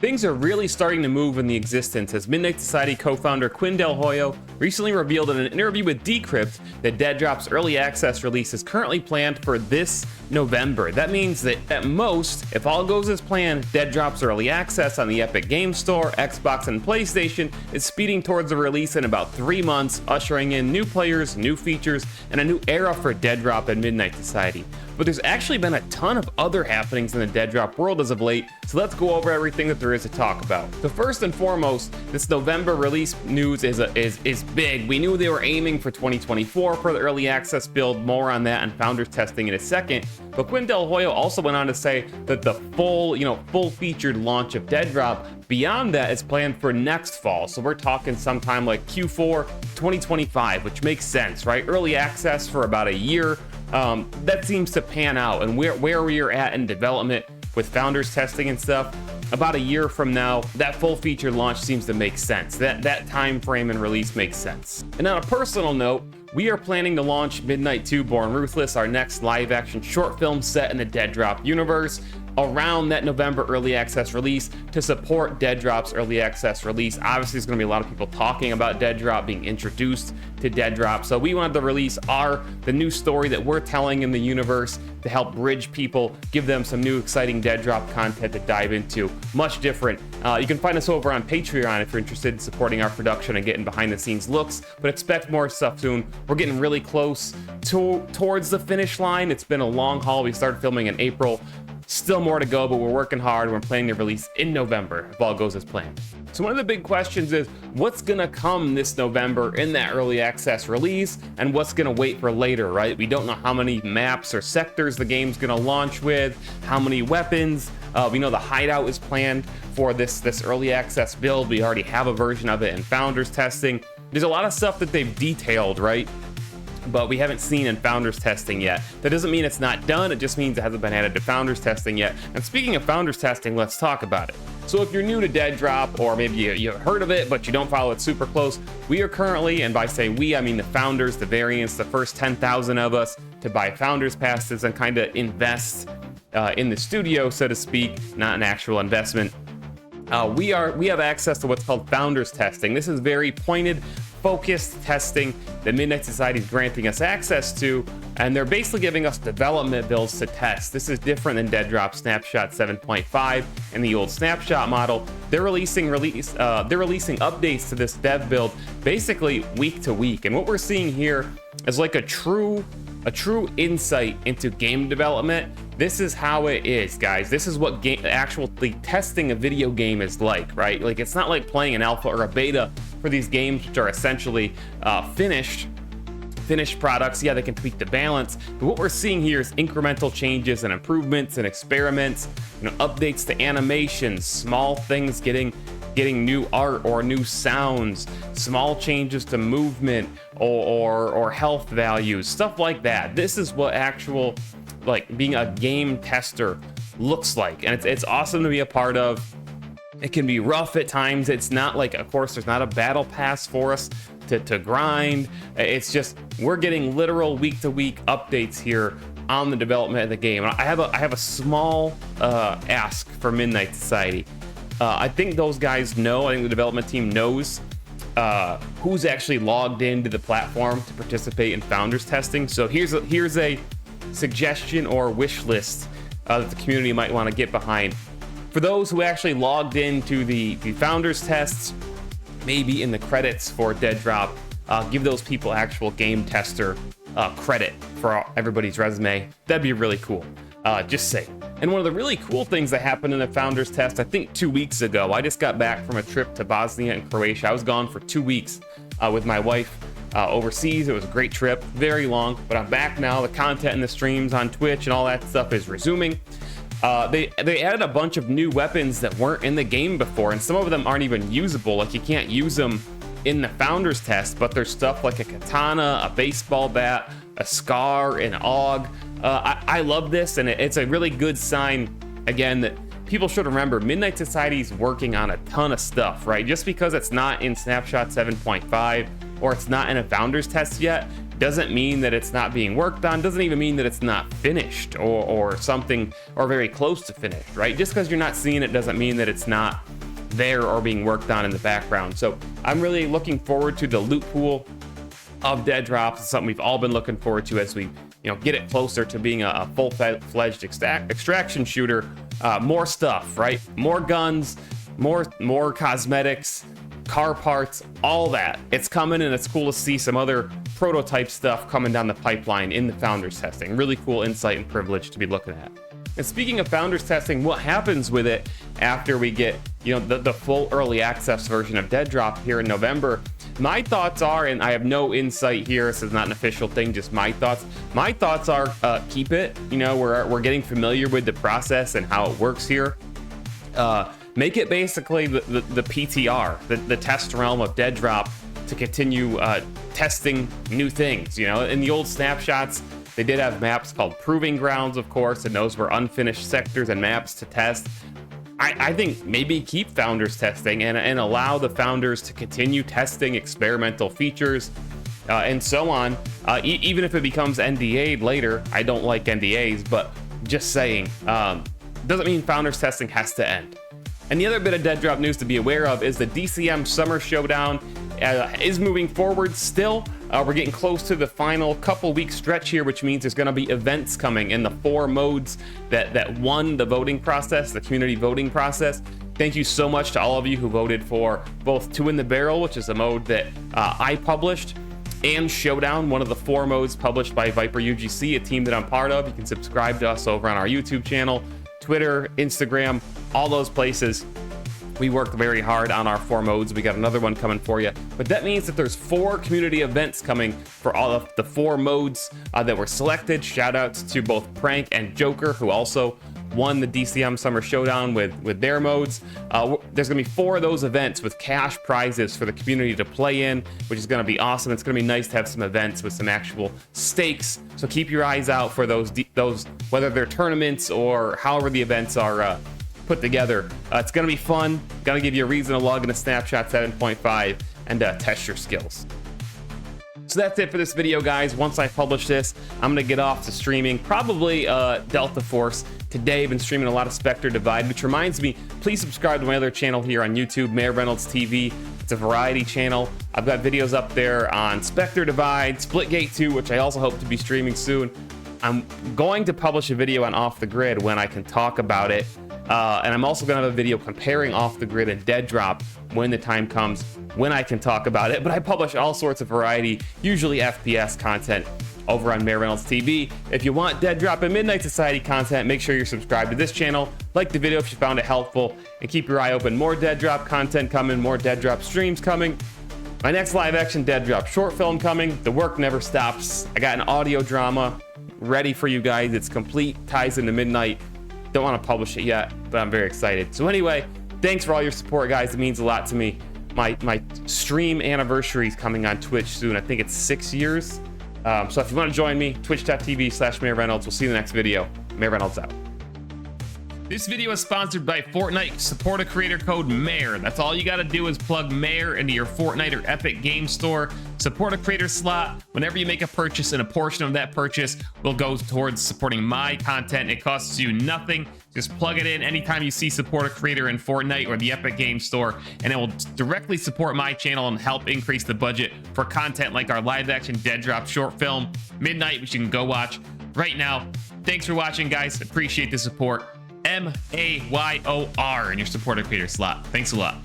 Things are really starting to move in the existence as Midnight Society co-founder Quinn Delhoyo recently revealed in an interview with Decrypt that DEADROP's early access release is currently planned for this November. That means that at most, if all goes as planned, DEADROP's early access on the Epic Games Store, Xbox, and PlayStation is speeding towards a release in about 3 months, ushering in new players, new features, and a new era for DEADROP and Midnight Society. But there's actually been a ton of other happenings in the DEADROP world as of late, so let's go over everything that there is to talk about. So first and foremost, this November release news is big. We knew they were aiming for 2024 for the early access build. More on that and founders testing in a second. But Quinn Delhoyo also went on to say that the full-featured launch of DEADROP beyond that is planned for next fall. So we're talking sometime like Q4 2025, which makes sense, right? Early access for about a year. That seems to pan out, and where we are at in development with founders testing and stuff, about a year from now, that full feature launch seems to make sense. That time frame and release makes sense. And on a personal note, we are planning to launch Midnight 2 Bornruthless, our next live action short film set in the DEADROP universe, around that November early access release to support DEADROP's early access release. Obviously, there's going to be a lot of people talking about DEADROP, being introduced to DEADROP. So we wanted to release the new story that we're telling in the universe to help bridge people, give them some new exciting DEADROP content to dive into. Much different. You can find us over on Patreon if you're interested in supporting our production and getting behind the scenes looks, but expect more stuff soon. We're getting really close towards the finish line. It's been a long haul. We started filming in April. Still more to go, but we're working hard. We're planning to release in November if all goes as planned. So one of the big questions is what's gonna come this November in that early access release and what's gonna wait for later, right? We don't know how many maps or sectors the game's gonna launch with, how many weapons. We know the hideout is planned for this early access build. We already have a version of it in founders testing. There's a lot of stuff that they've detailed, right? But we haven't seen in founders testing yet. That doesn't mean it's not done, it just means it hasn't been added to founders testing yet. And speaking of founders testing, let's talk about it. So if you're new to DEADROP, or maybe you've heard of it, but you don't follow it super close, we are currently, and by say we, I mean the founders, the variants, the first 10,000 of us to buy founders passes and kind of invest in the studio, so to speak, not an actual investment. We have access to what's called founders testing. This is very pointed, focused testing that Midnight Society is granting us access to, and they're basically giving us development builds to test. This is different than DEADROP Snapshot 7.5 and the old Snapshot model. They're releasing updates to this dev build basically week to week, and what we're seeing here is like a true insight into game development. This is how it is, guys. This is what actually testing a video game is like, right? Like, it's not like playing an alpha or a beta for these games, which are essentially finished products. Yeah, they can tweak the balance, but what we're seeing here is incremental changes and improvements and experiments, updates to animations, small things getting new art or new sounds, small changes to movement or health values, stuff like that. This is what actual, like, being a game tester looks like, and it's awesome to be a part of. It can be rough at times. It's not like, of course, there's not a battle pass for us to grind. It's just we're getting literal week-to-week updates here on the development of the game. I have a small ask for Midnight Society. I think those guys know. I think the development team knows who's actually logged into the platform to participate in founders testing. So here's a suggestion or wish list that the community might want to get behind. For those who actually logged into the founders tests, maybe in the credits for DEADROP, give those people actual game tester credit for everybody's resume. That'd be really cool. Just say. And one of the really cool things that happened in the founders test, I think 2 weeks ago, I just got back from a trip to Bosnia and Croatia. I was gone for 2 weeks with my wife overseas. It was a great trip, very long, but I'm back now. The content and the streams on Twitch and all that stuff is resuming. They added a bunch of new weapons that weren't in the game before, and some of them aren't even usable. Like, you can't use them in the founders test, but there's stuff like a katana, a baseball bat, a scar, an AUG. I love this, and it's a really good sign, again, that people should remember Midnight Society's working on a ton of stuff, right? Just because it's not in Snapshot 7.5 or it's not in a founders test yet doesn't mean that it's not being worked on, doesn't even mean that it's not finished or something, or very close to finished, right? Just because you're not seeing it doesn't mean that it's not there or being worked on in the background. So I'm really looking forward to the loot pool of dead drops. It's something we've all been looking forward to as we get it closer to being a full-fledged extraction shooter. More stuff, right? More guns, more cosmetics, car parts, all that. It's coming, and it's cool to see some other prototype stuff coming down the pipeline in the founders testing. Really cool insight and privilege to be looking at. And speaking of founders testing, what happens with it after we get the full early access version of DEADROP here in November? My thoughts are, and I have no insight here, this is not an official thing, just my thoughts. My thoughts are keep it. We're getting familiar with the process and how it works here. Make it basically the PTR, the test realm of DEADROP, to continue testing new things. In the old snapshots, they did have maps called Proving Grounds, of course, and those were unfinished sectors and maps to test. I think maybe keep founders testing and allow the founders to continue testing experimental features and so on, even if it becomes NDA'd later. I don't like NDAs, but just saying, doesn't mean founders testing has to end. And the other bit of DEADROP news to be aware of is the DCM Summer Showdown is moving forward still. We're getting close to the final couple week stretch here, which means there's going to be events coming in the 4 modes that won the voting process, the community voting process. Thank you so much to all of you who voted for both 2 in the Barrel, which is a mode that I published, and Showdown, one of the 4 modes published by Viper UGC, a team that I'm part of. You can subscribe to us over on our YouTube channel, Twitter, Instagram, all those places. We worked very hard on our 4 modes. We got another one coming for you. But that means that there's 4 community events coming for all of the 4 modes that were selected. Shout outs to both Prank and Joker, who also won the DCM Summer Showdown with their modes. There's gonna be 4 of those events with cash prizes for the community to play in, which is gonna be awesome. It's gonna be nice to have some events with some actual stakes. So keep your eyes out for those whether they're tournaments or however the events are put together. It's gonna be fun. Gonna give you a reason to log into Snapshot 7.5 and test your skills. So that's it for this video, guys. Once I publish this, I'm gonna get off to streaming probably Delta Force today. I've been streaming a lot of Spectre Divide, which reminds me, please subscribe to my other channel here on YouTube, Mayor Reynolds TV. It's a variety channel. I've got videos up there on Spectre Divide, Splitgate 2, which I also hope to be streaming soon. I'm going to publish a video on Off the Grid when I can talk about it. And I'm also gonna have a video comparing Off the Grid and DEADROP when the time comes, when I can talk about it. But I publish all sorts of variety, usually FPS content, over on Mayor Reynolds TV. If you want DEADROP and Midnight Society content, make sure you're subscribed to this channel, like the video if you found it helpful, and keep your eye open. More DEADROP content coming, more DEADROP streams coming. My next live action DEADROP short film coming. The work never stops. I got an audio drama ready for you guys. It's complete, ties into Midnight. Don't want to publish it yet, but I'm very excited. So anyway, thanks for all your support, guys. It means a lot to me. My stream anniversary is coming on Twitch soon. I think it's 6 years. So if you want to join me, twitch.tv/Mayor Reynolds. We'll see you in the next video. Mayor Reynolds out. This video is sponsored by Fortnite. Support a creator code MAYOR. That's all you got to do is plug MAYOR into your Fortnite or Epic Game Store. Support a creator slot. Whenever you make a purchase, and a portion of that purchase will go towards supporting my content. It costs you nothing. Just plug it in anytime you see support a creator in Fortnite or the Epic Game Store, and it will directly support my channel and help increase the budget for content like our live action DEADROP short film, Midnight, which you can go watch right now. Thanks for watching, guys. Appreciate the support. MAYOR in your supporter creator slot. Thanks a lot.